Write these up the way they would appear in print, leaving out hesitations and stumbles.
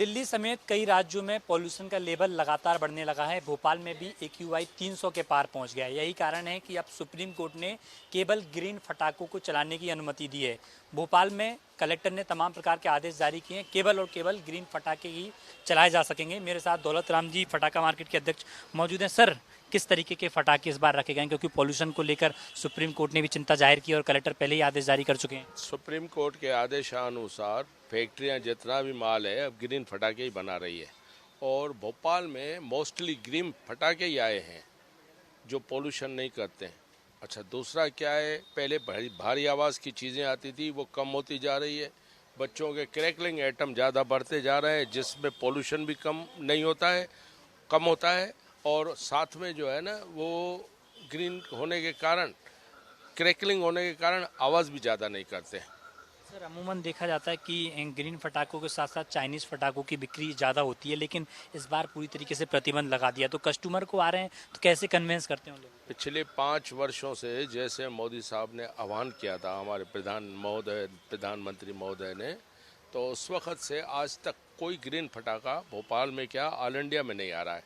दिल्ली समेत कई राज्यों में पॉल्यूशन का लेवल लगातार बढ़ने लगा है। भोपाल में भी AQI 300 के पार पहुंच गया है। यही कारण है कि अब सुप्रीम कोर्ट ने केवल ग्रीन फटाकों को चलाने की अनुमति दी है। भोपाल में कलेक्टर ने तमाम प्रकार के आदेश जारी किए हैं। केवल और केवल ग्रीन फटाके ही चलाए जा सकेंगे। मेरे साथ दौलत राम जी फटाका मार्केट के अध्यक्ष मौजूद हैं। सर, किस तरीके के फटाके इस बार रखे गए हैं, क्योंकि पॉल्यूशन को लेकर सुप्रीम कोर्ट ने भी चिंता जाहिर की और कलेक्टर पहले ही आदेश जारी कर चुके हैं। सुप्रीम कोर्ट के आदेशानुसार फैक्ट्रियां जितना भी माल है अब ग्रीन फटाके ही बना रही है और भोपाल में मोस्टली ग्रीन फटाके ही आए हैं जो पोल्यूशन नहीं करते हैं। अच्छा, दूसरा क्या है, पहले भारी आवाज़ की चीज़ें आती थी वो कम होती जा रही है। बच्चों के क्रैकलिंग आइटम ज़्यादा बढ़ते जा रहे हैं जिसमें पोल्यूशन भी कम होता है और साथ में जो है ना वो ग्रीन होने के कारण, क्रैकलिंग होने के कारण आवाज़ भी ज़्यादा नहीं करते हैं। सर, अमूमन देखा जाता है कि ग्रीन फटाकों के साथ साथ चाइनीज़ फटाकों की बिक्री ज़्यादा होती है, लेकिन इस बार पूरी तरीके से प्रतिबंध लगा दिया। तो कस्टमर को आ रहे हैं तो कैसे कन्वेंस करते हैं उन लोग? पिछले 5 वर्षों से जैसे मोदी साहब ने आह्वान किया था हमारे प्रधानमंत्री महोदय ने, तो उस वक्त से आज तक कोई ग्रीन फटाका भोपाल में क्या ऑल इंडिया में नहीं आ रहा है।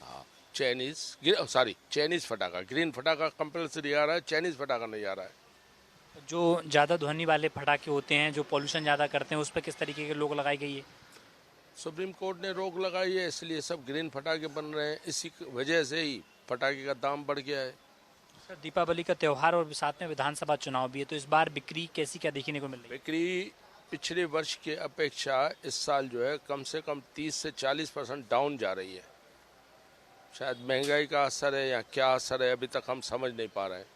हाँ, चाइनीज़ फटाका, ग्रीन फटाका कंपलसरी आ रहा है, चाइनीज़ फटाका नहीं आ रहा है। जो ज़्यादा ध्वनि वाले फटाके होते हैं, जो पॉल्यूशन ज़्यादा करते हैं, उस पर किस तरीके के रोक लगाई गई है? सुप्रीम कोर्ट ने रोक लगाई है, इसलिए सब ग्रीन फटाके बन रहे हैं। इसी वजह से ही फटाके का दाम बढ़ गया है। सर, दीपावली का त्यौहार और साथ में विधानसभा चुनाव भी है, तो इस बार बिक्री कैसी क्या देखने को मिल रही है? बिक्री पिछले वर्ष के अपेक्षा इस साल जो है कम से कम 30 से 40% डाउन जा रही है। शायद महंगाई का असर है या क्या असर है, अभी तक हम समझ नहीं पा रहे हैं।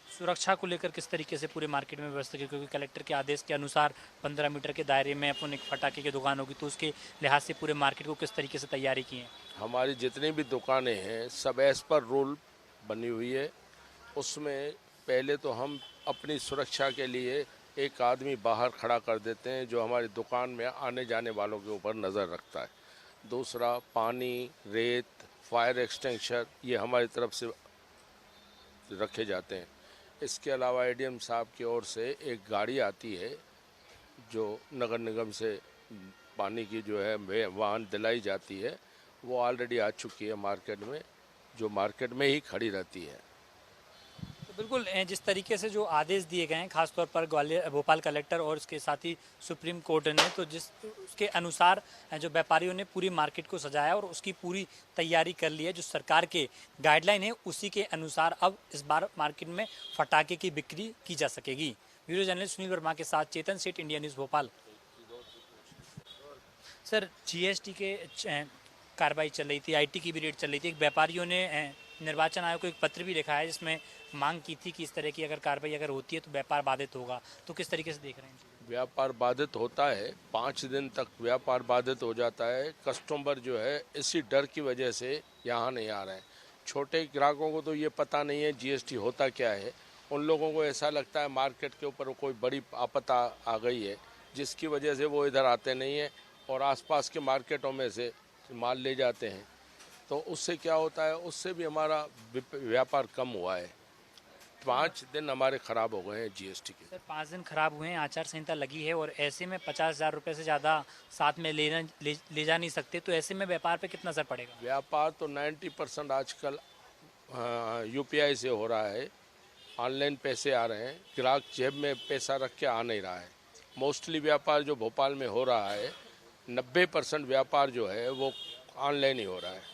सुरक्षा को लेकर किस तरीके से पूरे मार्केट में व्यवस्था की, क्योंकि कलेक्टर के आदेश के अनुसार 15 मीटर के दायरे में अपन एक फटाके की दुकान होगी, तो उसके लिहाज से पूरे मार्केट को किस तरीके से तैयारी की है? हमारी जितनी भी दुकानें हैं सब एज पर रूल बनी हुई है। उसमें पहले तो हम अपनी सुरक्षा के लिए एक आदमी बाहर खड़ा कर देते हैं जो हमारी दुकान में आने जाने वालों के ऊपर नज़र रखता है। दूसरा, पानी, रेत, फायर एक्सटेंशन ये हमारी तरफ से रखे जाते हैं। इसके अलावा ADM साहब की ओर से एक गाड़ी आती है जो नगर निगम से पानी की जो है वाहन दिलाई जाती है, वो ऑलरेडी आ चुकी है मार्केट में, जो मार्केट में ही खड़ी रहती है। तो बिल्कुल जिस तरीके से जो आदेश दिए गए हैं, खासतौर पर ग्वालियर भोपाल कलेक्टर और उसके साथ ही सुप्रीम कोर्ट ने, तो जिस उसके अनुसार जो व्यापारियों ने पूरी मार्केट को सजाया और उसकी पूरी तैयारी कर ली है। जो सरकार के गाइडलाइन है उसी के अनुसार अब इस बार मार्केट में फटाके की बिक्री की जा सकेगी। ब्यूरो जर्नलिस्ट सुनील वर्मा के साथ चेतन सेठ, India news Bhopal. Sir, GST के कार्रवाई चल रही थी, IT की भी रेट चल रही थी। एक व्यापारियों ने निर्वाचन आयोग को एक पत्र भी लिखा है जिसमें मांग की थी कि इस तरह की अगर कार्रवाई अगर होती है तो व्यापार बाधित होगा। तो किस तरीके से देख रहे हैं? व्यापार बाधित होता है, 5 दिन तक व्यापार बाधित हो जाता है। कस्टमर जो है इसी डर की वजह से यहाँ नहीं आ रहे हैं। छोटे ग्राहकों को तो ये पता नहीं है GST होता क्या है। उन लोगों को ऐसा लगता है मार्केट के ऊपर कोई बड़ी आपदा आ गई है, जिसकी वजह से वो इधर आते नहीं हैं और आसपास के मार्केटों में से माल ले जाते हैं। तो उससे क्या होता है, उससे भी हमारा व्यापार कम हुआ है। 5 दिन हमारे खराब हो गए हैं GST के। सर, 5 दिन खराब हुए हैं, आचार संहिता लगी है और ऐसे में 50,000 रुपये से ज़्यादा साथ में ले जा नहीं सकते, तो ऐसे में व्यापार पे कितना असर पड़ेगा? व्यापार तो 90% आजकल UPI से हो रहा है, ऑनलाइन पैसे आ रहे हैं, ग्राहक जेब में पैसा रख के आ नहीं रहा है। मोस्टली व्यापार जो भोपाल में हो रहा है, 90% व्यापार जो है वो ऑनलाइन ही हो रहा है।